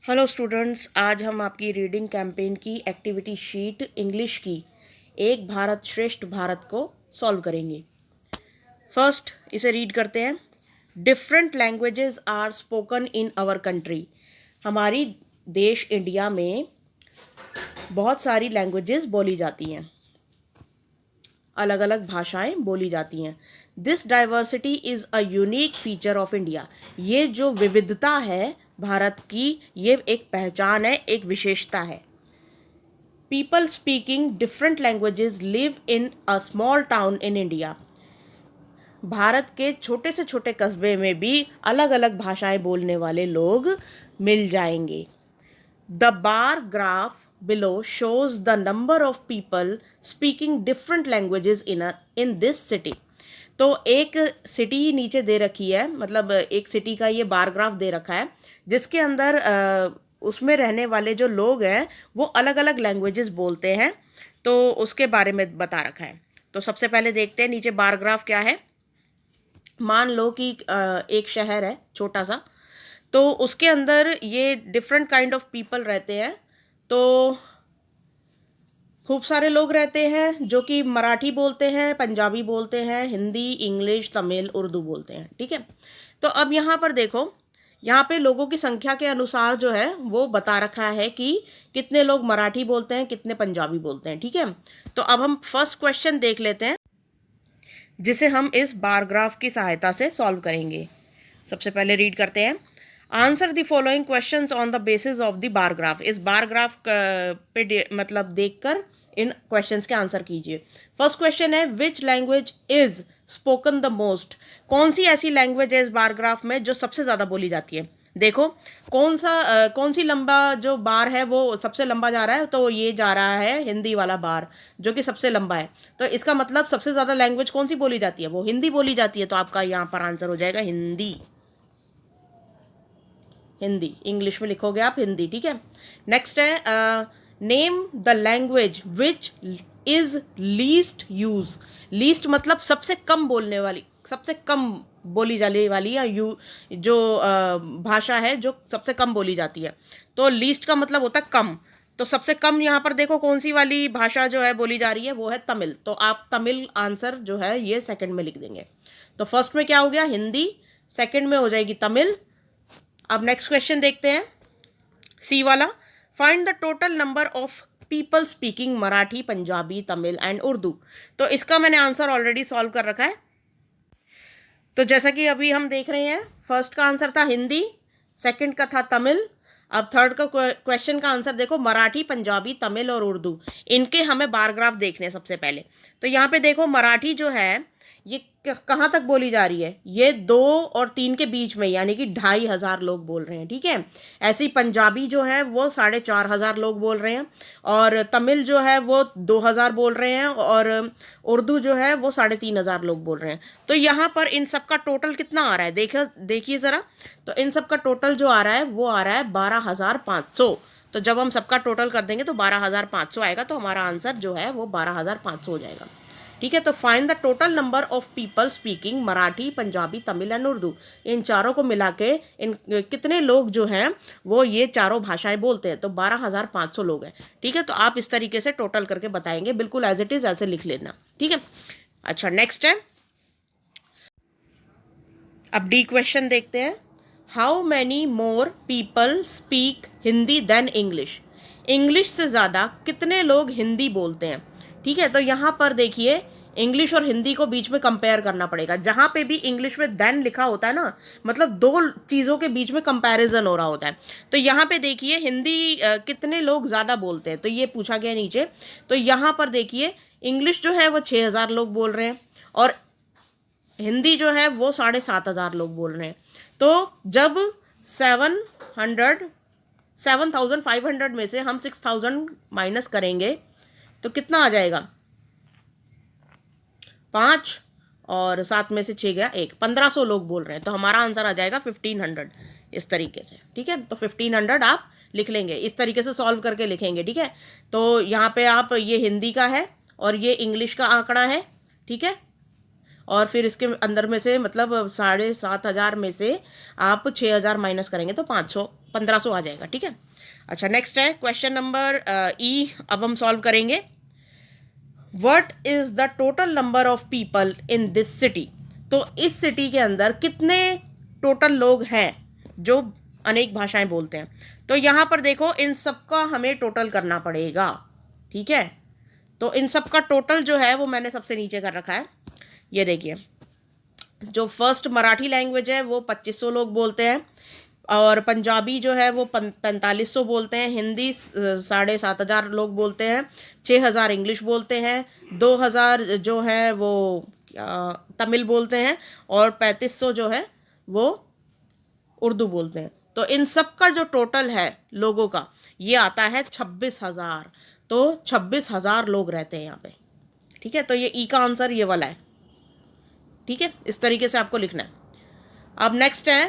Hello students, आज हम आपकी रीडिंग कैंपेन की एक्टिविटी शीट इंग्लिश की एक भारत श्रेष्ठ भारत को सॉल्व करेंगे। फर्स्ट इसे रीड करते हैं। Different languages are spoken in our country. हमारी देश इंडिया में बहुत सारी लैंग्वेजेस बोली जाती हैं, अलग अलग भाषाएं बोली जाती हैं। This diversity is a unique feature of India. ये जो विविधता है भारत की, ये एक पहचान है, एक विशेषता है। People speaking different languages live in a small town in India. Bharat के छोटे से छोटे कस्बे में भी अलग अलग भाषाएं बोलने वाले लोग मिल जाएंगे। The bar graph below shows the number of people speaking different languages in this city। तो एक सिटी नीचे दे रखी है, मतलब एक सिटी का ये बार ग्राफ दे रखा है जिसके अंदर उसमें रहने वाले जो लोग हैं वो अलग अलग लैंग्वेजेस बोलते हैं, तो उसके बारे में बता रखा है। तो सबसे पहले देखते हैं नीचे बार ग्राफ क्या है। मान लो कि एक शहर है छोटा सा, तो उसके अंदर ये डिफरेंट काइंड ऑफ पीपल रहते हैं। तो खूब सारे लोग रहते हैं जो कि मराठी बोलते हैं, पंजाबी बोलते हैं, हिंदी, इंग्लिश, तमिल, उर्दू बोलते हैं। ठीक है, तो अब यहाँ पर देखो, यहाँ पे लोगों की संख्या के अनुसार जो है वो बता रखा है कि कितने लोग मराठी बोलते हैं, कितने पंजाबी बोलते हैं। ठीक है, तो अब हम फर्स्ट क्वेश्चन देख लेते हैं जिसे हम इस बार ग्राफ की सहायता से सॉल्व करेंगे। सबसे पहले रीड करते हैं। Answer the following questions on the basis of the bar graph. इस बार ग्राफ पे मतलब देखकर इन क्वेश्चंस के आंसर कीजिए। फर्स्ट क्वेश्चन है, which language is spoken the most. कौन सी ऐसी लैंग्वेज है इस बार ग्राफ में जो सबसे ज़्यादा बोली जाती है। देखो कौन सी लंबा जो बार है वो सबसे लंबा जा रहा है, तो ये जा रहा है हिंदी वाला बार जो कि सबसे लंबा है। तो इसका मतलब सबसे ज़्यादा लैंग्वेज कौन सी बोली जाती है, वो हिंदी बोली जाती है। तो आपका यहाँ पर आंसर हो जाएगा हिंदी। हिंदी इंग्लिश में लिखोगे आप हिंदी। ठीक है, नेक्स्ट है, name the language which is least use. Least मतलब सबसे कम बोलने वाली, सबसे कम बोली जाने वाली या जो भाषा है जो सबसे कम बोली जाती है। तो लीस्ट का मतलब होता है कम। तो सबसे कम यहाँ पर देखो कौन सी वाली भाषा जो है बोली जा रही है, वो है तमिल। तो आप तमिल आंसर जो है ये सेकंड में लिख देंगे। तो फर्स्ट में क्या हो गया, हिंदी, सेकंड में हो जाएगी तमिल। अब नेक्स्ट क्वेश्चन देखते हैं, सी वाला। Find the total number of people speaking Marathi, Punjabi, Tamil and Urdu. तो इसका मैंने आंसर ऑलरेडी सॉल्व कर रखा है। तो जैसा कि अभी हम देख रहे हैं, फर्स्ट का आंसर था हिंदी, सेकंड का था तमिल। अब थर्ड का क्वेश्चन का आंसर देखो, मराठी, पंजाबी, तमिल और उर्दू। इनके हमें बार ग्राफ देखने हैं सबसे पहले। तो यहाँ पे देखो मराठी जो है ये कहाँ तक बोली जा रही है, ये 2 और 3 के बीच में, यानी कि 2,500 लोग बोल रहे हैं। ठीक है, ऐसे ही पंजाबी जो है वो 4,500 लोग बोल रहे हैं, और तमिल जो है वो 2,000 बोल रहे हैं, और उर्दू जो है वो 3,500 लोग बोल रहे हैं। तो यहाँ पर इन सब का टोटल कितना आ रहा है, देखिए ज़रा। तो इन सब का टोटल जो आ रहा है वो आ रहा है 12,500। तो जब हम सबका टोटल कर देंगे तो 12,500 आएगा। तो हमारा आंसर जो है वो 12,500 हो जाएगा। ठीक है, तो find the total number of people speaking Marathi, Punjabi, Tamil and Urdu. इन चारों को मिला के इन कितने लोग जो हैं वो ये चारों भाषाएं बोलते हैं। तो 12,500 लोग हैं। ठीक है, तो आप इस तरीके से टोटल करके बताएंगे, बिल्कुल एज इट इज ऐसे लिख लेना। ठीक है, अच्छा नेक्स्ट है, अब डी क्वेश्चन देखते हैं। How many more people speak Hindi than English. English से ज़्यादा कितने लोग हिंदी बोलते हैं। ठीक है, तो यहाँ पर देखिए इंग्लिश और हिंदी को बीच में कंपेयर करना पड़ेगा। जहाँ पे भी इंग्लिश में देन लिखा होता है ना, मतलब 2 चीज़ों के बीच में कंपैरिजन हो रहा होता है। तो यहाँ पे देखिए हिंदी कितने लोग ज़्यादा बोलते हैं, तो ये पूछा गया नीचे। तो यहाँ पर देखिए इंग्लिश जो है वो 6,000 लोग बोल रहे हैं, और हिंदी जो है वो 7,500 लोग बोल रहे हैं। तो जब 7,500 में से हम 6,000 माइनस करेंगे तो कितना आ जाएगा, 5 और 7 में से 6 गया 1, 1,500 लोग बोल रहे हैं। तो हमारा आंसर आ जाएगा 1,500 इस तरीके से। ठीक है, तो 1,500 आप लिख लेंगे, इस तरीके से सॉल्व करके लिखेंगे। ठीक है, तो यहाँ पे आप ये हिंदी का है और ये इंग्लिश का आंकड़ा है। ठीक है, और फिर इसके अंदर में से मतलब 7,500 में से आप 6,000 माइनस करेंगे तो 500 1500 आ जाएगा, ठीक है। अच्छा, नेक्स्ट है क्वेश्चन नंबर ई, अब हम सॉल्व करेंगे। What is the total number of people in this city. तो इस सिटी के अंदर कितने टोटल लोग हैं जो अनेक भाषाएं बोलते हैं। तो यहाँ पर देखो, इन सबका हमें टोटल करना पड़ेगा, ठीक है। तो इन सबका टोटल जो है वो मैंने सबसे नीचे कर रखा है। ये देखिए, जो फर्स्ट मराठी लैंग्वेज है वो 2500 लोग बोलते हैं, और पंजाबी जो है वो 4500 बोलते हैं, हिंदी 7,500 लोग बोलते हैं, 6,000 इंग्लिश बोलते हैं, 2,000 जो है वो तमिल बोलते हैं, और 3500 जो है वो उर्दू बोलते हैं। तो इन सब का जो टोटल है लोगों का, ये आता है 26,000। तो 26,000 लोग रहते हैं यहाँ पे, ठीक है। तो ये ई का आंसर ये वाला है, ठीक है। इस तरीके से आपको लिखना है। अब नेक्स्ट है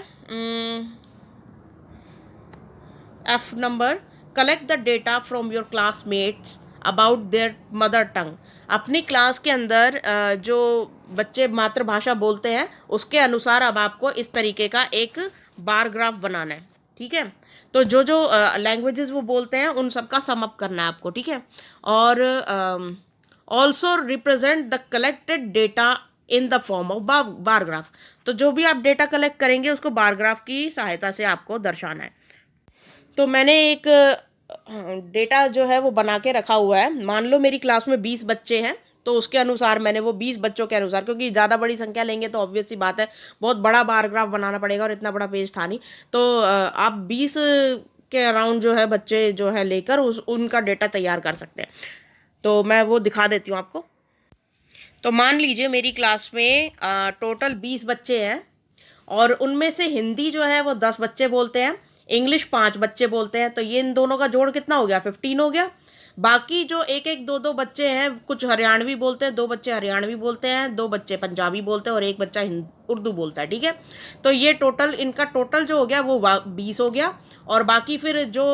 F number, collect the data from your classmates about their mother tongue. अपनी क्लास के अंदर जो बच्चे मातृभाषा बोलते हैं उसके अनुसार अब आपको इस तरीके का एक बार ग्राफ बनाना है, ठीक है। तो जो जो लैंग्वेजेस वो बोलते हैं उन सब का सम अप करना है आपको, ठीक है। और also represent the collected data in the form of bar graph. तो जो भी आप डेटा कलेक्ट करेंगे उसको बार ग्राफ की सहायता से आपको दर्शाना है। तो मैंने एक डेटा जो है वो बना के रखा हुआ है। मान लो मेरी क्लास में 20 बच्चे हैं, तो उसके अनुसार मैंने वो 20 बच्चों के अनुसार, क्योंकि ज़्यादा बड़ी संख्या लेंगे तो ऑब्वियस सी बात है बहुत बड़ा बार ग्राफ बनाना पड़ेगा, और इतना बड़ा पेज था नहीं। तो आप 20 के अराउंड जो है बच्चे जो है लेकर उनका डेटा तैयार कर सकते हैं। तो मैं वो दिखा देती हूँ आपको। तो मान लीजिए मेरी क्लास में टोटल 20 बच्चे हैं, और उनमें से हिंदी जो है वो 10 बच्चे बोलते हैं, इंग्लिश 5 बच्चे बोलते हैं। तो ये इन दोनों का जोड़ कितना हो गया, 15 हो गया। बाकी जो एक एक दो दो बच्चे हैं, कुछ हरियाणवी बोलते हैं, 2 बच्चे हरियाणवी बोलते हैं, 2 बच्चे पंजाबी बोलते हैं, और 1 बच्चा उर्दू बोलता है, ठीक है। तो ये टोटल, इनका टोटल जो हो गया वो 20 हो गया। और बाकी फिर जो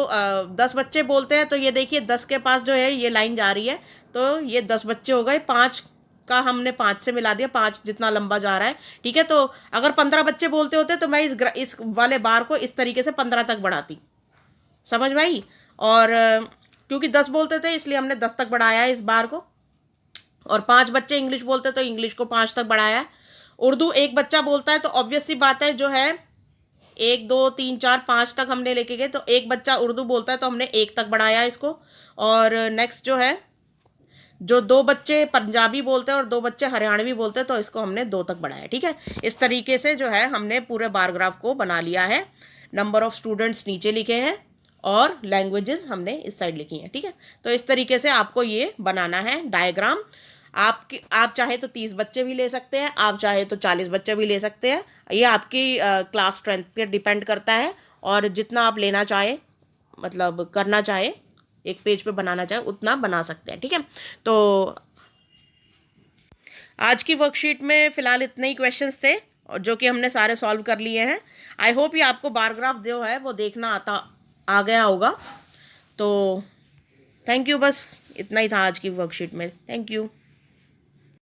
10 बच्चे बोलते हैं, तो ये देखिए 10 के पास जो है ये लाइन जा रही है, तो ये 10 बच्चे हो गए। 5 का हमने 5 से मिला दिया, 5 जितना लंबा जा रहा है, ठीक है। तो अगर 15 बच्चे बोलते होते तो मैं इस वाले बार को इस तरीके से 15 तक बढ़ाती, समझ भाई। और क्योंकि 10 बोलते थे इसलिए हमने 10 तक बढ़ाया है इस बार को, और 5 बच्चे इंग्लिश बोलते तो इंग्लिश को 5 तक बढ़ाया है। उर्दू 1 बच्चा बोलता है, तो ऑब्वियस सी बात है जो है 1 2 3 4 5 तक हमने लेके गए, तो 1 बच्चा उर्दू बोलता है तो हमने 1 तक बढ़ाया इसको। और नेक्स्ट जो है, जो 2 बच्चे पंजाबी बोलते हैं और 2 बच्चे हरियाणवी बोलते हैं, तो इसको हमने 2 तक बढ़ाया, ठीक है। इस तरीके से जो है हमने पूरे बार ग्राफ को बना लिया है। नंबर ऑफ स्टूडेंट्स नीचे लिखे हैं और लैंग्वेजेस हमने इस साइड लिखी हैं, ठीक है। तो इस तरीके से आपको ये बनाना है डायग्राम। आप चाहे तो 30 बच्चे भी ले सकते हैं, आप चाहे तो 40 बच्चे भी ले सकते हैं। ये आपकी क्लास स्ट्रेंथ पर डिपेंड करता है, और जितना आप लेना चाहें, मतलब करना चाहें, एक पेज पे बनाना चाहे उतना बना सकते हैं, ठीक है। तो आज की वर्कशीट में फिलहाल इतने ही क्वेश्चंस थे, और जो कि हमने सारे सॉल्व कर लिए हैं। आई होप ये आपको बार ग्राफ जो है वो देखना आ गया होगा। तो थैंक यू, बस इतना ही था आज की वर्कशीट में। Thank you.